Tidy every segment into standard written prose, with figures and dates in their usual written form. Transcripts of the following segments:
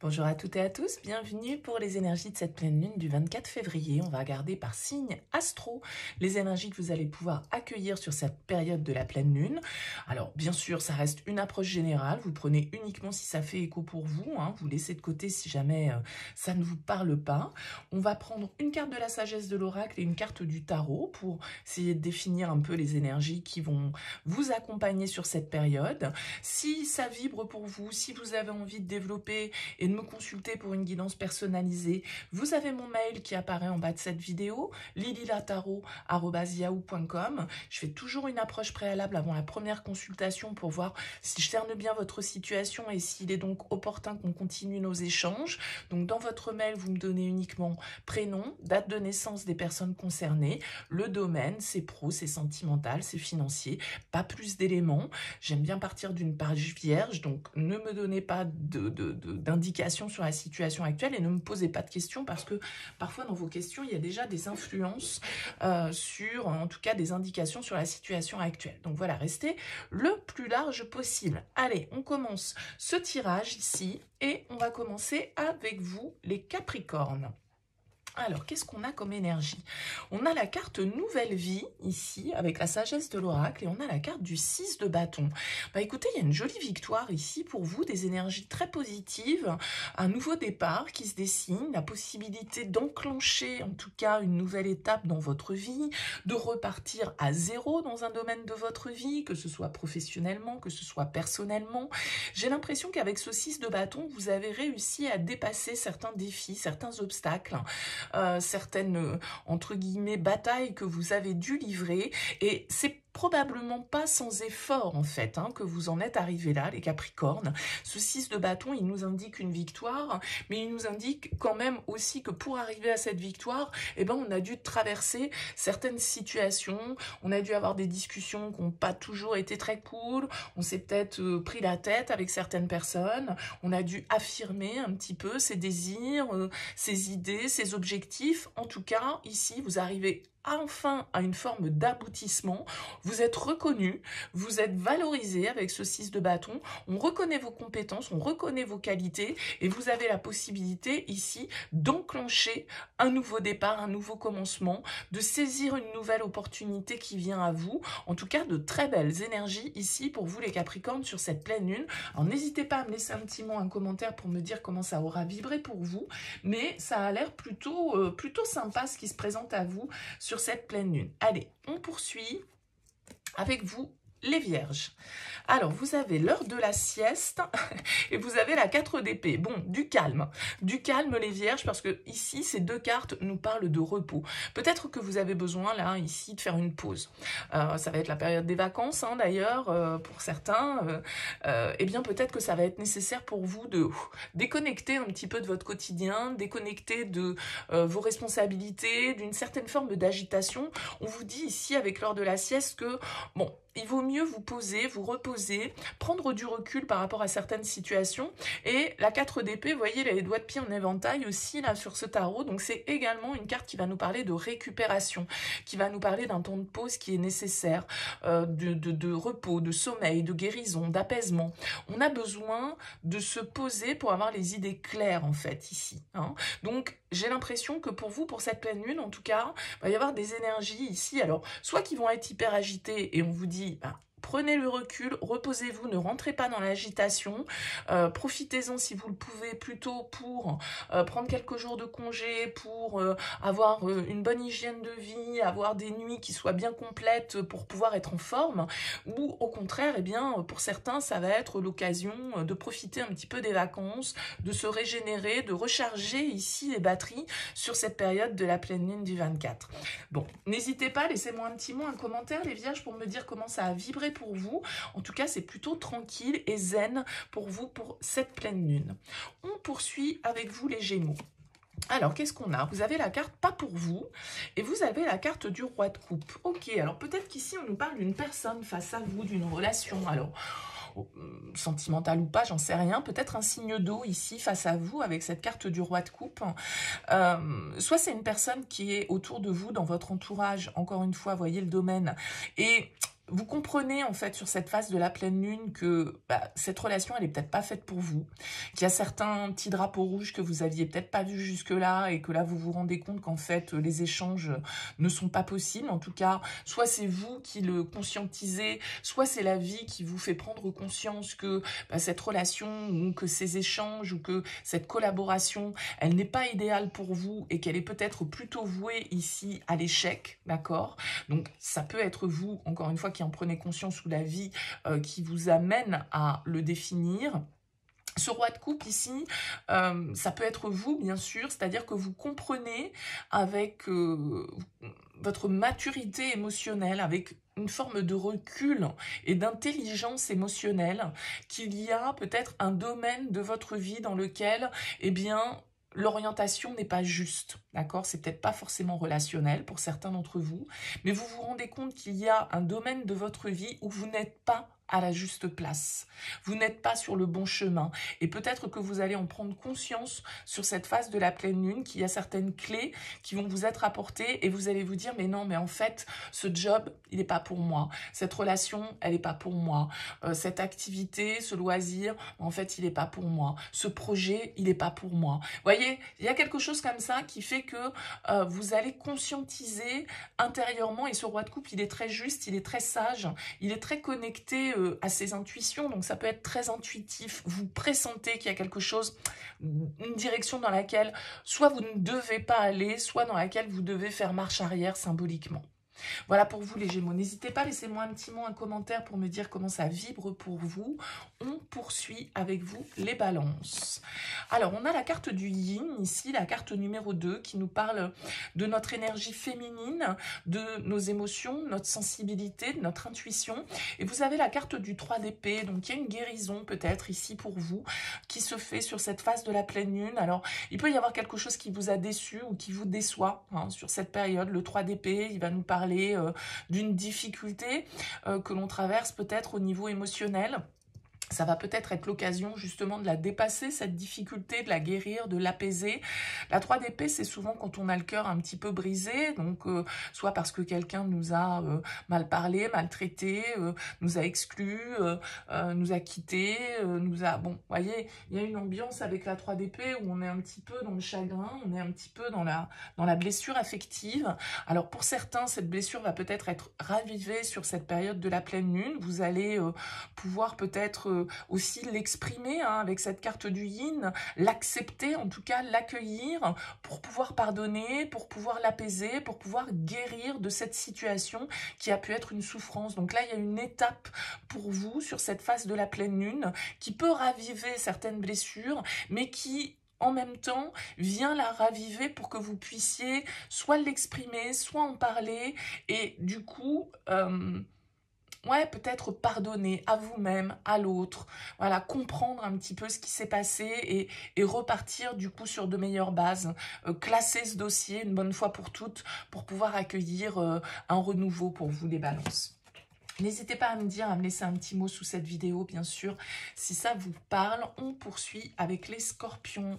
Bonjour à toutes et à tous, bienvenue pour les énergies de cette pleine lune du 24 février. On va regarder par signe astro les énergies que vous allez pouvoir accueillir sur cette période de la pleine lune. Alors bien sûr, ça reste une approche générale, vous prenez uniquement si ça fait écho pour vous, vous laissez de côté si jamais ça ne vous parle pas. On va prendre une carte de la sagesse de l'oracle et une carte du tarot pour essayer de définir un peu les énergies qui vont vous accompagner sur cette période. Si ça vibre pour vous, si vous avez envie de développer et de me consulter pour une guidance personnalisée, vous avez mon mail qui apparaît en bas de cette vidéo, lililataro@yahoo.com. Je fais toujours une approche préalable avant la première consultation pour voir si je cerne bien votre situation et s'il est donc opportun qu'on continue nos échanges. Donc dans votre mail, vous me donnez uniquement prénom, date de naissance des personnes concernées, le domaine, c'est pro, c'est sentimental, c'est financier, pas plus d'éléments. J'aime bien partir d'une page vierge, donc ne me donnez pas d'indications sur la situation actuelle et ne me posez pas de questions parce que parfois dans vos questions, il y a déjà des influences sur, en tout cas des indications sur la situation actuelle. Donc voilà, restez le plus large possible. Allez, on commence ce tirage ici et on va commencer avec vous les Capricornes. Alors, qu'est-ce qu'on a comme énergie? On a la carte Nouvelle Vie, ici, avec la sagesse de l'oracle, et on a la carte du 6 de bâton. Bah écoutez, il y a une jolie victoire ici pour vous, des énergies très positives, un nouveau départ qui se dessine, la possibilité d'enclencher, en tout cas, une nouvelle étape dans votre vie, de repartir à zéro dans un domaine de votre vie, que ce soit professionnellement, que ce soit personnellement. J'ai l'impression qu'avec ce 6 de bâton, vous avez réussi à dépasser certains défis, certains obstacles, certaines, entre guillemets, batailles que vous avez dû livrer, et c'est probablement pas sans effort en fait que vous en êtes arrivé là, les Capricornes. Ce 6 de bâton, il nous indique une victoire, mais il nous indique quand même aussi que pour arriver à cette victoire, on a dû traverser certaines situations, on a dû avoir des discussions qui n'ont pas toujours été très cool, on s'est peut-être pris la tête avec certaines personnes, on a dû affirmer un petit peu ses désirs, ses idées, ses objectifs. En tout cas, ici, vous arrivez enfin à une forme d'aboutissement, vous êtes reconnu, vous êtes valorisé avec ce 6 de bâton, on reconnaît vos compétences, on reconnaît vos qualités et vous avez la possibilité ici d'enclencher un nouveau départ, un nouveau commencement, de saisir une nouvelle opportunité qui vient à vous. En tout cas, de très belles énergies ici pour vous les Capricornes sur cette pleine lune. Alors n'hésitez pas à me laisser un petit mot, un commentaire pour me dire comment ça aura vibré pour vous, mais ça a l'air plutôt sympa ce qui se présente à vous sur cette pleine lune. Allez, on poursuit avec vous les Vierges. Alors, vous avez l'heure de la sieste et vous avez la 4 d'épée. Bon, du calme les Vierges, parce que ici, ces deux cartes nous parlent de repos. Peut-être que vous avez besoin, là, ici, de faire une pause. Ça va être la période des vacances, d'ailleurs, pour certains. Peut-être que ça va être nécessaire pour vous de déconnecter un petit peu de votre quotidien, déconnecter de vos responsabilités, d'une certaine forme d'agitation. On vous dit ici, avec l'heure de la sieste, que, bon, il vaut mieux vous poser, vous reposer, prendre du recul par rapport à certaines situations. Et la 4 d'épée, vous voyez, les doigts de pied en éventail aussi là sur ce tarot. Donc c'est également une carte qui va nous parler de récupération, qui va nous parler d'un temps de pause qui est nécessaire, de repos, de sommeil, de guérison, d'apaisement. On a besoin de se poser pour avoir les idées claires en fait ici. Donc j'ai l'impression que pour vous, pour cette pleine lune en tout cas, il va y avoir des énergies ici. Alors soit qui vont être hyper agitées et on vous dit prenez le recul, reposez-vous, ne rentrez pas dans l'agitation, profitez-en si vous le pouvez plutôt pour prendre quelques jours de congé, pour avoir une bonne hygiène de vie, avoir des nuits qui soient bien complètes pour pouvoir être en forme, ou au contraire, pour certains, ça va être l'occasion de profiter un petit peu des vacances, de se régénérer, de recharger ici les batteries sur cette période de la pleine lune du 24. Bon, n'hésitez pas, laissez-moi un petit mot, un commentaire, les Vierges, pour me dire comment ça a vibré pour vous. En tout cas, c'est plutôt tranquille et zen pour vous pour cette pleine lune. On poursuit avec vous les Gémeaux. Alors, qu'est-ce qu'on a? Vous avez la carte pas pour vous et vous avez la carte du roi de coupe. Ok, alors peut-être qu'ici, on nous parle d'une personne face à vous, d'une relation. Alors, sentimental ou pas, j'en sais rien. Peut-être un signe d'eau ici face à vous avec cette carte du roi de coupe. Soit c'est une personne qui est autour de vous, dans votre entourage. Encore une fois, voyez le domaine. Et vous comprenez en fait sur cette phase de la pleine lune que cette relation elle est peut-être pas faite pour vous, qu'il y a certains petits drapeaux rouges que vous aviez peut-être pas vus jusque-là et que là vous vous rendez compte qu'en fait les échanges ne sont pas possibles. En tout cas, soit c'est vous qui le conscientisez, soit c'est la vie qui vous fait prendre conscience que cette relation ou que ces échanges ou que cette collaboration, elle n'est pas idéale pour vous et qu'elle est peut-être plutôt vouée ici à l'échec, d'accord? Donc ça peut être vous, encore une fois, qui en prenez conscience ou la vie qui vous amène à le définir. Ce roi de coupe ici, ça peut être vous, bien sûr, c'est-à-dire que vous comprenez avec votre maturité émotionnelle, avec une forme de recul et d'intelligence émotionnelle, qu'il y a peut-être un domaine de votre vie dans lequel, eh bien, l'orientation n'est pas juste, d'accord? C'est peut-être pas forcément relationnel pour certains d'entre vous, mais vous vous rendez compte qu'il y a un domaine de votre vie où vous n'êtes pas à la juste place. Vous n'êtes pas sur le bon chemin. Et peut-être que vous allez en prendre conscience sur cette phase de la pleine lune, qu'il y a certaines clés qui vont vous être apportées et vous allez vous dire, mais non, mais en fait, ce job, il n'est pas pour moi. Cette relation, elle n'est pas pour moi. Cette activité, ce loisir, en fait, il n'est pas pour moi. Ce projet, il n'est pas pour moi. Vous voyez, il y a quelque chose comme ça qui fait que vous allez conscientiser intérieurement, et ce roi de coupe, il est très juste, il est très sage, il est très connecté à ses intuitions, donc ça peut être très intuitif. Vous pressentez qu'il y a quelque chose, une direction dans laquelle soit vous ne devez pas aller, soit dans laquelle vous devez faire marche arrière symboliquement. Voilà pour vous les Gémeaux. N'hésitez pas, laissez-moi un petit mot, un commentaire pour me dire comment ça vibre pour vous. On poursuit avec vous les balances. Alors, on a la carte du yin ici, la carte numéro 2 qui nous parle de notre énergie féminine, de nos émotions, notre sensibilité, de notre intuition. Et vous avez la carte du 3 d'épée, donc il y a une guérison peut-être ici pour vous qui se fait sur cette phase de la pleine lune. Alors, il peut y avoir quelque chose qui vous a déçu ou qui vous déçoit sur cette période. Le 3 d'épée, il va nous parler d'une difficulté que l'on traverse peut-être au niveau émotionnel. Ça va peut-être être l'occasion justement de la dépasser, cette difficulté, de la guérir, de l'apaiser. La 3 d'épée, c'est souvent quand on a le cœur un petit peu brisé, donc soit parce que quelqu'un nous a mal parlé, maltraité, nous a exclus, nous a quittés, nous a... Bon, vous voyez, il y a une ambiance avec la 3 d'épée où on est un petit peu dans le chagrin, on est un petit peu dans la blessure affective. Alors pour certains, cette blessure va peut-être être ravivée sur cette période de la pleine lune. Vous allez pouvoir peut-être aussi l'exprimer avec cette carte du yin, l'accepter, en tout cas l'accueillir pour pouvoir pardonner, pour pouvoir l'apaiser, pour pouvoir guérir de cette situation qui a pu être une souffrance. Donc là, il y a une étape pour vous sur cette phase de la pleine lune qui peut raviver certaines blessures, mais qui en même temps, vient la raviver pour que vous puissiez soit l'exprimer, soit en parler, et du coup... ouais, peut-être pardonner à vous-même, à l'autre, voilà, comprendre un petit peu ce qui s'est passé et repartir du coup sur de meilleures bases, classer ce dossier une bonne fois pour toutes pour pouvoir accueillir un renouveau pour vous les balances. N'hésitez pas à me dire, à me laisser un petit mot sous cette vidéo, bien sûr, si ça vous parle. On poursuit avec les scorpions.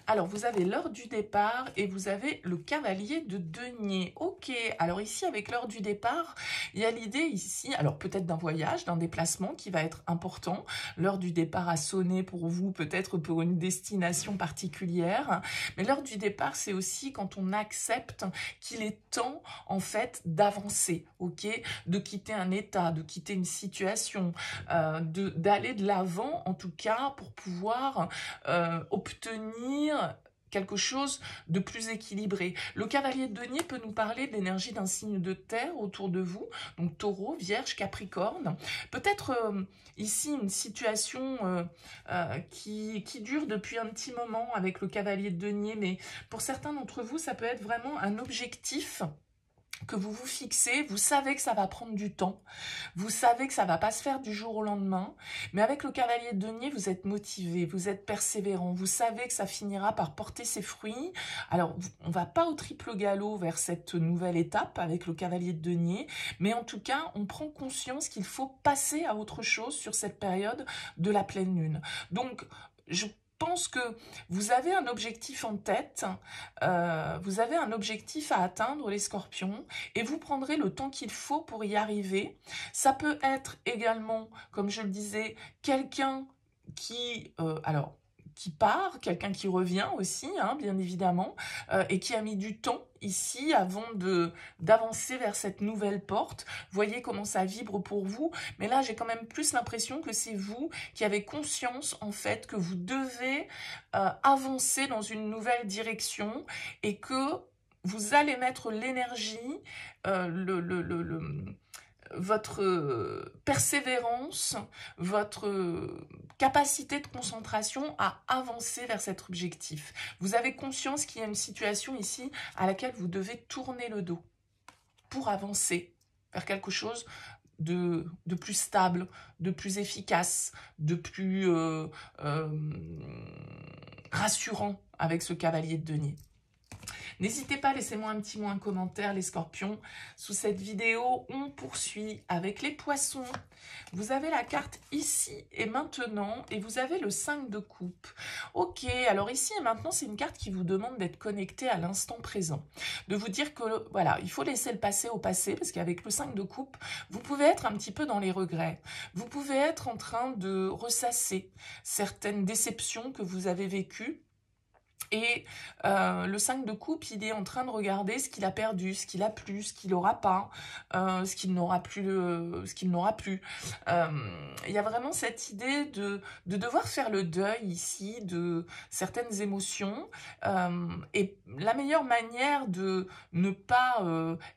Alors, vous avez l'heure du départ et vous avez le cavalier de denier. Ok, alors ici, avec l'heure du départ, il y a l'idée ici, alors peut-être d'un voyage, d'un déplacement qui va être important. L'heure du départ a sonné pour vous, peut-être pour une destination particulière. Mais l'heure du départ, c'est aussi quand on accepte qu'il est temps, en fait, d'avancer, ok, de quitter un état, de quitter une situation, d'aller de l'avant en tout cas pour pouvoir obtenir quelque chose de plus équilibré. Le cavalier de denier peut nous parler de l'énergie d'un signe de terre autour de vous, donc taureau, vierge, capricorne. Peut-être ici une situation qui dure depuis un petit moment avec le cavalier de denier, mais pour certains d'entre vous, ça peut être vraiment un objectif que vous vous fixez, vous savez que ça va prendre du temps, vous savez que ça va pas se faire du jour au lendemain, mais avec le cavalier de denier, vous êtes motivé, vous êtes persévérant, vous savez que ça finira par porter ses fruits. Alors, on va pas au triple galop vers cette nouvelle étape avec le cavalier de denier, mais en tout cas, on prend conscience qu'il faut passer à autre chose sur cette période de la pleine lune. Donc, pense que vous avez un objectif en tête, vous avez un objectif à atteindre, les scorpions, et vous prendrez le temps qu'il faut pour y arriver. Ça peut être également, comme je le disais, quelqu'un qui, qui part, quelqu'un qui revient aussi, hein, bien évidemment, et qui a mis du temps ici avant d'avancer vers cette nouvelle porte. Voyez comment ça vibre pour vous, mais là j'ai quand même plus l'impression que c'est vous qui avez conscience en fait que vous devez avancer dans une nouvelle direction et que vous allez mettre l'énergie, votre persévérance, votre capacité de concentration à avancer vers cet objectif. Vous avez conscience qu'il y a une situation ici à laquelle vous devez tourner le dos pour avancer vers quelque chose de plus stable, de plus efficace, de plus rassurant avec ce cavalier de denier. N'hésitez pas, laissez-moi un petit mot, un commentaire, les scorpions. Sous cette vidéo, on poursuit avec les poissons. Vous avez la carte ici et maintenant et vous avez le 5 de coupe. Ok, alors ici et maintenant, c'est une carte qui vous demande d'être connecté à l'instant présent. De vous dire que, voilà, il faut laisser le passé au passé parce qu'avec le 5 de coupe, vous pouvez être un petit peu dans les regrets. Vous pouvez être en train de ressasser certaines déceptions que vous avez vécues. Et le 5 de coupe, il est en train de regarder ce qu'il a perdu, ce qu'il a plus, ce qu'il n'aura pas, ce qu'il n'aura plus. Il y a vraiment cette idée de devoir faire le deuil ici de certaines émotions. Et la meilleure manière de ne pas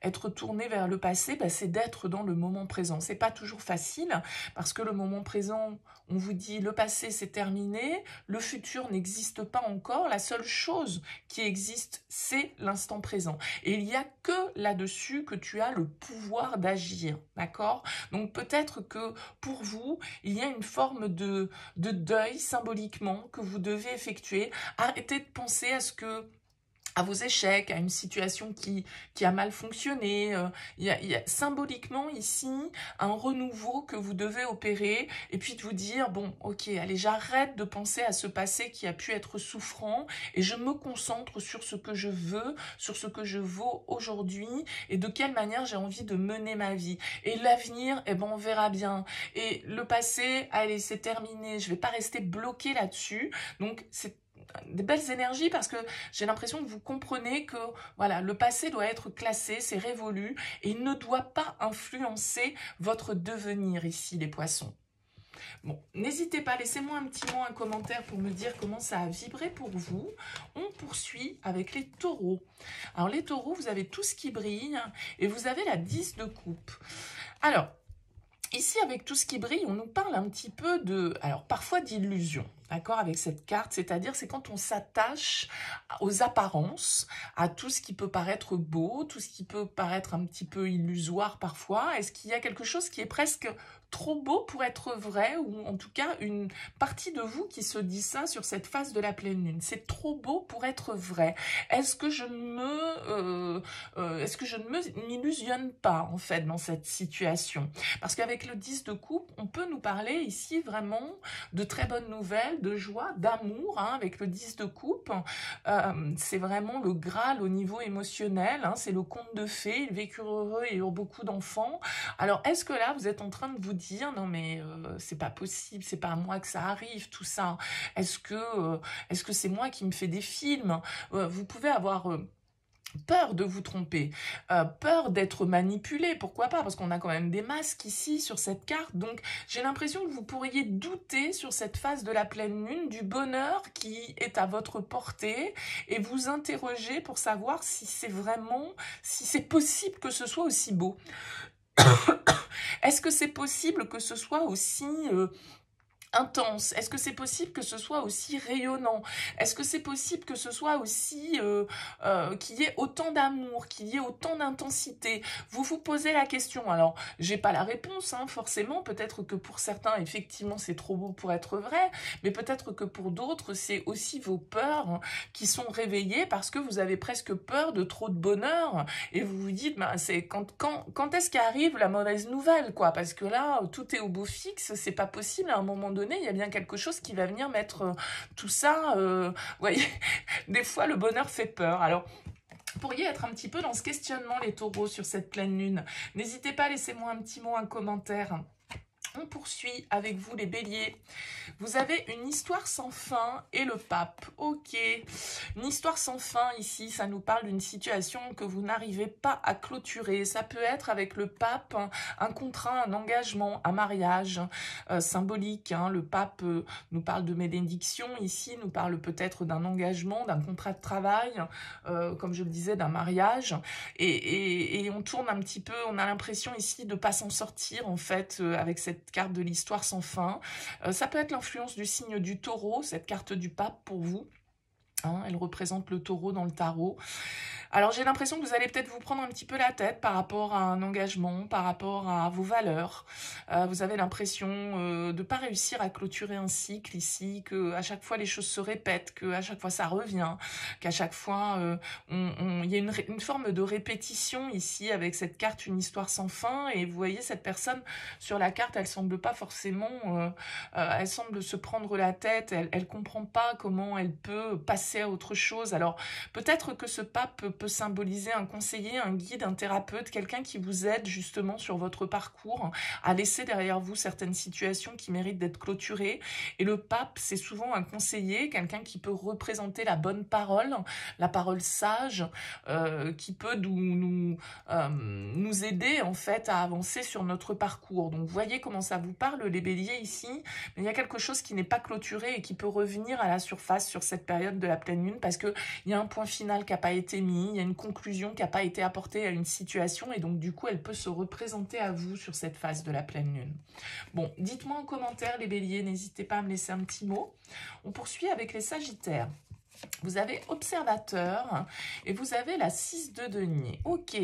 être tourné vers le passé, bah, c'est d'être dans le moment présent. C'est pas toujours facile parce que le moment présent, on vous dit le passé c'est terminé, le futur n'existe pas encore, la seule chose qui existe c'est l'instant présent. Et il n'y a que là-dessus que tu as le pouvoir d'agir, d'accord? Donc peut-être que pour vous, il y a une forme de deuil symboliquement que vous devez effectuer. Arrêtez de penser à vos échecs, à une situation qui a mal fonctionné. Il y a symboliquement ici un renouveau que vous devez opérer et puis de vous dire, bon, ok, allez, j'arrête de penser à ce passé qui a pu être souffrant et je me concentre sur ce que je veux, sur ce que je vaux aujourd'hui et de quelle manière j'ai envie de mener ma vie. Et l'avenir, eh ben, on verra bien. Et le passé, allez, c'est terminé, je vais pas rester bloqué là-dessus. Donc, c'est des belles énergies parce que j'ai l'impression que vous comprenez que voilà, le passé doit être classé, c'est révolu et il ne doit pas influencer votre devenir ici, les poissons. Bon, n'hésitez pas, laissez-moi un petit mot, un commentaire pour me dire comment ça a vibré pour vous. On poursuit avec les taureaux. Alors les taureaux, vous avez tout ce qui brille et vous avez la 10 de coupe. Alors, ici, avec tout ce qui brille, on nous parle un petit peu de, alors parfois d'illusion, d'accord, avec cette carte, c'est-à-dire c'est quand on s'attache aux apparences, à tout ce qui peut paraître beau, tout ce qui peut paraître un petit peu illusoire parfois. Est-ce qu'il y a quelque chose qui est presque trop beau pour être vrai, ou en tout cas une partie de vous qui se dit ça sur cette phase de la pleine lune? C'est trop beau pour être vrai. Est-ce que je ne m'illusionne pas en fait dans cette situation? Parce qu'avec le 10 de coupe, on peut nous parler ici vraiment de très bonnes nouvelles, de joie, d'amour, hein, avec le 10 de coupe. C'est vraiment le Graal au niveau émotionnel, hein, c'est le conte de fées, ils vécurent heureux et eurent beaucoup d'enfants. Alors, est-ce que là, vous êtes en train de vous dire, non mais c'est pas possible, c'est pas à moi que ça arrive, tout ça. Est-ce que c'est moi qui me fais des films? Vous pouvez avoir... peur de vous tromper, peur d'être manipulé, pourquoi pas, parce qu'on a quand même des masques ici sur cette carte, donc j'ai l'impression que vous pourriez douter sur cette phase de la pleine lune du bonheur qui est à votre portée et vous interroger pour savoir si c'est vraiment, si c'est possible que ce soit aussi beau. Est-ce que c'est possible que ce soit aussi... intense? Est-ce que c'est possible que ce soit aussi rayonnant? Est-ce que c'est possible que ce soit aussi qu'il y ait autant d'amour, qu'il y ait autant d'intensité? Vous vous posez la question. Alors, j'ai pas la réponse, hein, forcément. Peut-être que pour certains, effectivement, c'est trop beau pour être vrai, mais peut-être que pour d'autres, c'est aussi vos peurs qui sont réveillées parce que vous avez presque peur de trop de bonheur et vous vous dites, bah, c'est quand est-ce qu'arrive la mauvaise nouvelle, quoi? Parce que là, tout est au beau fixe, c'est pas possible à un moment donné donné, il y a bien quelque chose qui va venir mettre tout ça, vous voyez, des fois le bonheur fait peur. Alors, vous pourriez être un petit peu dans ce questionnement, les taureaux, sur cette pleine lune. N'hésitez pas, laissez-moi un petit mot, un commentaire. On poursuit avec vous, les béliers. Vous avez une histoire sans fin et le pape. Ok, une histoire sans fin ici, ça nous parle d'une situation que vous n'arrivez pas à clôturer. Ça peut être avec le pape, un contrat, un engagement, un mariage symbolique. Hein. Le pape nous parle de bénédiction ici, nous parle peut-être d'un engagement, d'un contrat de travail, comme je le disais, d'un mariage. Et on tourne un petit peu, on a l'impression ici de ne pas s'en sortir en fait avec cette carte de l'histoire sans fin. Ça peut être l'influence du signe du taureau, cette carte du pape pour vous. Hein, elle représente le taureau dans le tarot. Alors j'ai l'impression que vous allez peut-être vous prendre un petit peu la tête par rapport à un engagement, par rapport à vos valeurs. Vous avez l'impression de ne pas réussir à clôturer un cycle ici, qu'à chaque fois les choses se répètent, qu'à chaque fois ça revient, qu'à chaque fois il y a une forme de répétition ici avec cette carte, une histoire sans fin. Et vous voyez cette personne sur la carte, elle semble pas forcément, elle semble se prendre la tête, elle comprend pas comment elle peut passer à autre chose. Alors peut-être que ce pape peut symboliser un conseiller, un guide, un thérapeute, quelqu'un qui vous aide justement sur votre parcours à laisser derrière vous certaines situations qui méritent d'être clôturées. Et le pape, c'est souvent un conseiller, quelqu'un qui peut représenter la bonne parole, la parole sage, qui peut nous aider en fait à avancer sur notre parcours. Donc vous voyez comment ça vous parle, les béliers ici, mais il y a quelque chose qui n'est pas clôturé et qui peut revenir à la surface sur cette période de la pleine lune, parce qu'il y a un point final qui n'a pas été mis, il y a une conclusion qui n'a pas été apportée à une situation, et donc du coup elle peut se représenter à vous sur cette phase de la pleine lune. Bon, dites-moi en commentaire les béliers, n'hésitez pas à me laisser un petit mot. On poursuit avec les sagittaires. Vous avez observateur et vous avez la 6 de denier. Ok,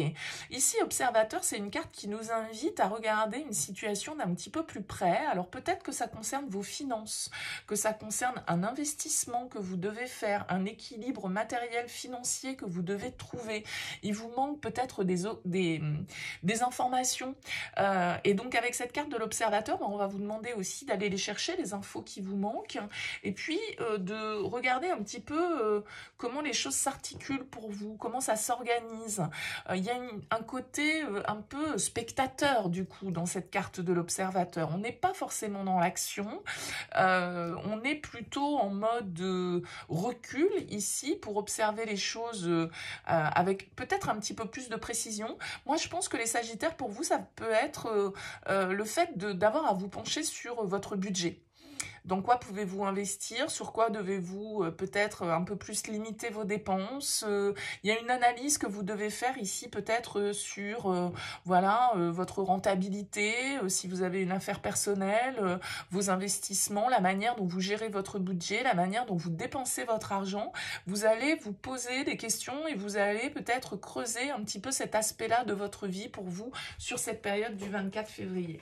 ici observateur, c'est une carte qui nous invite à regarder une situation d'un petit peu plus près. Alors peut-être que ça concerne vos finances, que ça concerne un investissement que vous devez faire, un équilibre matériel financier que vous devez trouver. Il vous manque peut-être des informations. Et donc avec cette carte de l'observateur, on va vous demander aussi d'aller les chercher, les infos qui vous manquent, et puis de regarder un petit peu comment les choses s'articulent pour vous, comment ça s'organise. Il y a un côté un peu spectateur du coup dans cette carte de l'observateur. On n'est pas forcément dans l'action, on est plutôt en mode recul ici pour observer les choses avec peut-être un petit peu plus de précision. Moi je pense que les sagittaires, pour vous, ça peut être le fait d'avoir à vous pencher sur votre budget. Dans quoi pouvez-vous investir? Sur quoi devez-vous peut-être un peu plus limiter vos dépenses? Il y a une analyse que vous devez faire ici peut-être sur voilà, votre rentabilité, si vous avez une affaire personnelle, vos investissements, la manière dont vous gérez votre budget, la manière dont vous dépensez votre argent. Vous allez vous poser des questions et vous allez peut-être creuser un petit peu cet aspect-là de votre vie pour vous sur cette période du 24 février.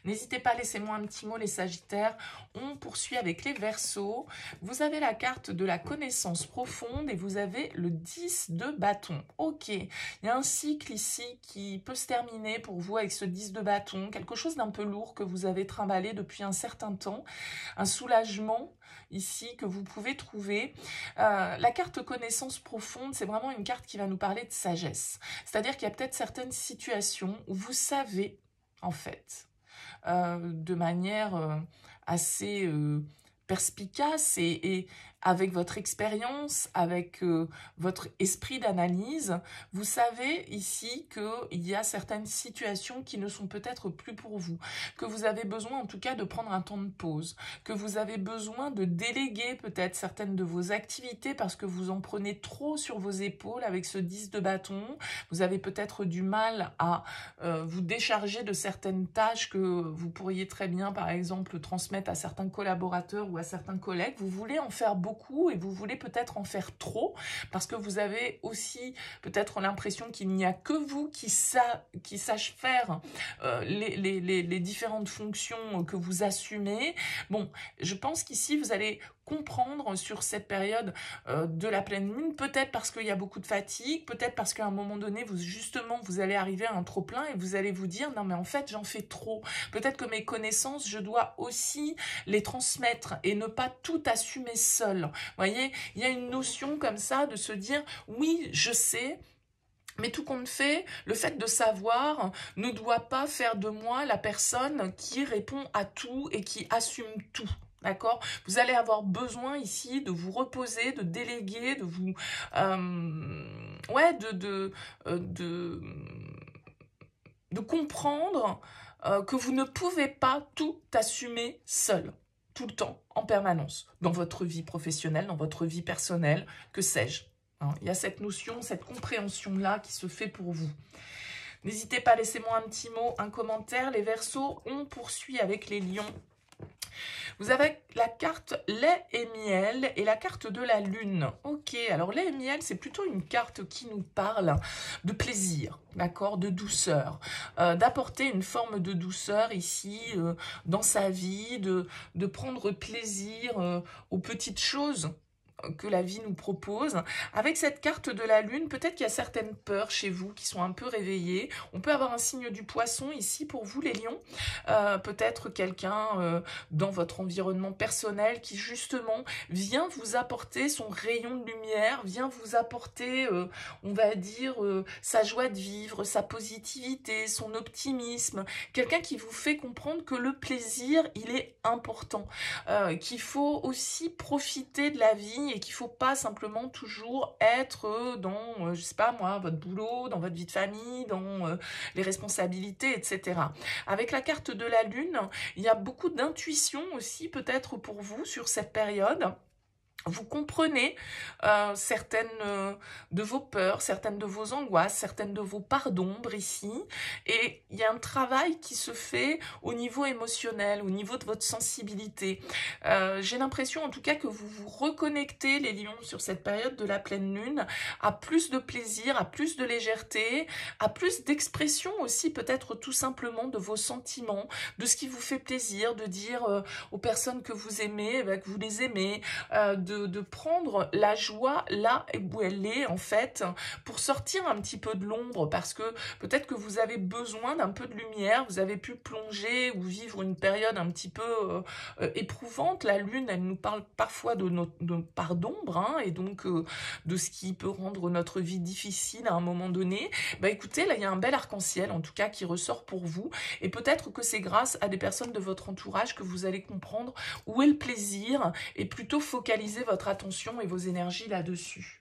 N'hésitez pas, laissez-moi un petit mot les sagittaires. On poursuit avec les verseaux. Vous avez la carte de la connaissance profonde et vous avez le 10 de bâton. Ok, il y a un cycle ici qui peut se terminer pour vous avec ce 10 de bâton. Quelque chose d'un peu lourd que vous avez trimballé depuis un certain temps. Un soulagement ici que vous pouvez trouver. La carte connaissance profonde, c'est vraiment une carte qui va nous parler de sagesse. C'est-à-dire qu'il y a peut-être certaines situations où vous savez, en fait, de manière assez perspicace et avec votre expérience, avec votre esprit d'analyse, vous savez ici qu'il y a certaines situations qui ne sont peut-être plus pour vous, que vous avez besoin en tout cas de prendre un temps de pause, que vous avez besoin de déléguer peut-être certaines de vos activités parce que vous en prenez trop sur vos épaules avec ce 10 de bâton. Vous avez peut-être du mal à vous décharger de certaines tâches que vous pourriez très bien par exemple transmettre à certains collaborateurs ou à certains collègues. Vous voulez en faire beaucoup beaucoup et vous voulez peut-être en faire trop parce que vous avez aussi peut-être l'impression qu'il n'y a que vous qui sache faire les différentes fonctions que vous assumez. Bon, je pense qu'ici, vous allez comprendre sur cette période de la pleine lune, peut-être parce qu'il y a beaucoup de fatigue, peut-être parce qu'à un moment donné, vous allez arriver à un trop-plein et vous allez vous dire, non mais en fait, j'en fais trop. Peut-être que mes connaissances, je dois aussi les transmettre et ne pas tout assumer seul. Vous voyez, il y a une notion comme ça de se dire, oui, je sais, mais tout compte fait, le fait de savoir ne doit pas faire de moi la personne qui répond à tout et qui assume tout. D'accord? Vous allez avoir besoin ici de vous reposer, de déléguer, de vous... de comprendre que vous ne pouvez pas tout assumer seul, tout le temps, en permanence, dans votre vie professionnelle, dans votre vie personnelle, que sais-je. Il y a cette notion, cette compréhension-là qui se fait pour vous. N'hésitez pas, laissez-moi un petit mot, un commentaire. Les Verseaux, on poursuit avec les Lions. Vous avez la carte lait et miel et la carte de la lune. Ok, alors lait et miel, c'est plutôt une carte qui nous parle de plaisir, d'accord, de douceur, d'apporter une forme de douceur ici dans sa vie, de prendre plaisir aux petites choses que la vie nous propose. Avec cette carte de la lune, peut-être qu'il y a certaines peurs chez vous qui sont un peu réveillées. On peut avoir un signe du poisson ici pour vous les lions. Peut-être quelqu'un dans votre environnement personnel qui justement vient vous apporter son rayon de lumière, vient vous apporter, on va dire, sa joie de vivre, sa positivité, son optimisme. Quelqu'un qui vous fait comprendre que le plaisir, il est important. Qu'il faut aussi profiter de la vie et qu'il ne faut pas simplement toujours être dans, je sais pas moi, votre boulot, dans votre vie de famille, dans les responsabilités, etc. Avec la carte de la lune, il y a beaucoup d'intuition aussi peut-être pour vous sur cette période. Vous comprenez certaines de vos peurs, certaines de vos angoisses, certaines de vos parts d'ombre ici. Et il y a un travail qui se fait au niveau émotionnel, au niveau de votre sensibilité. J'ai l'impression en tout cas que vous vous reconnectez, les lions, sur cette période de la pleine lune, à plus de plaisir, à plus de légèreté, à plus d'expression aussi peut-être tout simplement de vos sentiments, de ce qui vous fait plaisir, de dire aux personnes que vous aimez, que vous les aimez, de prendre la joie là où elle est en fait, pour sortir un petit peu de l'ombre, parce que peut-être que vous avez besoin d'un peu de lumière, vous avez pu plonger ou vivre une période un petit peu éprouvante. La lune, elle nous parle parfois de part d'ombre, hein, et donc de ce qui peut rendre notre vie difficile à un moment donné. Bah écoutez, là il y a un bel arc-en-ciel en tout cas qui ressort pour vous, et peut-être que c'est grâce à des personnes de votre entourage que vous allez comprendre où est le plaisir et plutôt focaliser votre attention et vos énergies là-dessus.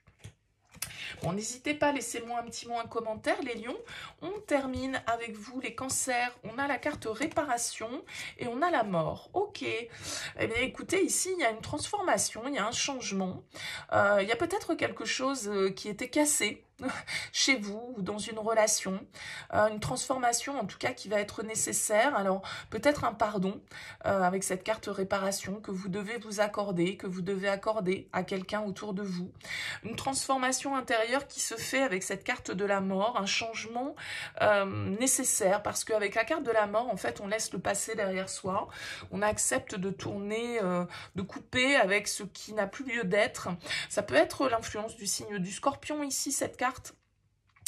Bon, n'hésitez pas, laissez-moi un petit mot, un commentaire, les lions. On termine avec vous, les cancers. On a la carte réparation et on a la mort. Ok. Eh bien, écoutez, ici, il y a une transformation, il y a un changement. Il y a peut-être quelque chose qui était cassé chez vous ou dans une relation, une transformation en tout cas qui va être nécessaire. Alors peut-être un pardon avec cette carte réparation que vous devez vous accorder, que vous devez accorder à quelqu'un autour de vous. Une transformation intérieure qui se fait avec cette carte de la mort, un changement nécessaire, parce qu'avec la carte de la mort, en fait, on laisse le passé derrière soi, on accepte de tourner, de couper avec ce qui n'a plus lieu d'être. Ça peut être l'influence du signe du Scorpion ici, cette carte.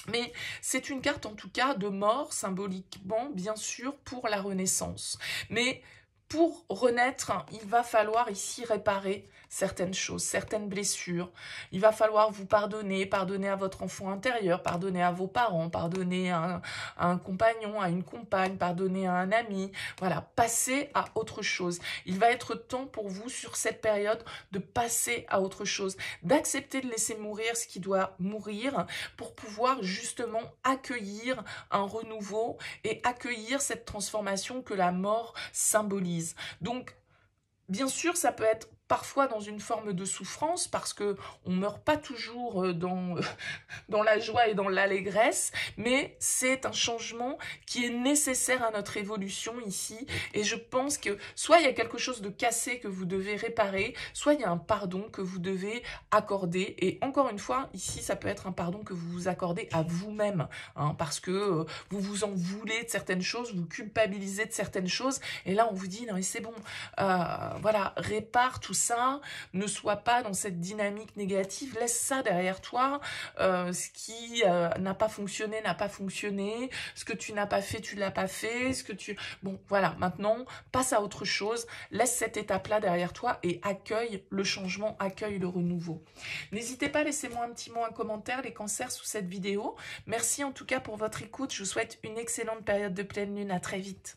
Mais c'est une carte en tout cas de mort, symboliquement bien sûr pour la renaissance. Mais pour renaître, il va falloir ici réparer certaines choses, certaines blessures. Il va falloir vous pardonner, pardonner à votre enfant intérieur, pardonner à vos parents, pardonner à un compagnon, à une compagne, pardonner à un ami. Voilà, passer à autre chose. Il va être temps pour vous sur cette période de passer à autre chose, d'accepter de laisser mourir ce qui doit mourir pour pouvoir justement accueillir un renouveau et accueillir cette transformation que la mort symbolise. Donc, bien sûr, ça peut être parfois dans une forme de souffrance, parce que on meurt pas toujours dans la joie et dans l'allégresse, mais c'est un changement qui est nécessaire à notre évolution ici, et je pense que soit il y a quelque chose de cassé que vous devez réparer, soit il y a un pardon que vous devez accorder, et encore une fois, ici, ça peut être un pardon que vous vous accordez à vous-même, hein, parce que vous vous en voulez de certaines choses, vous culpabilisez de certaines choses, et là, on vous dit, non mais c'est bon, voilà, répare tout ça, ne sois pas dans cette dynamique négative, laisse ça derrière toi, ce qui n'a pas fonctionné, n'a pas fonctionné, ce que tu n'as pas fait, tu l'as pas fait, ce que tu... Bon, voilà, maintenant, passe à autre chose, laisse cette étape-là derrière toi et accueille le changement, accueille le renouveau. N'hésitez pas, laissez-moi un petit mot, un commentaire, les cancers sous cette vidéo. Merci en tout cas pour votre écoute, je vous souhaite une excellente période de pleine lune, à très vite.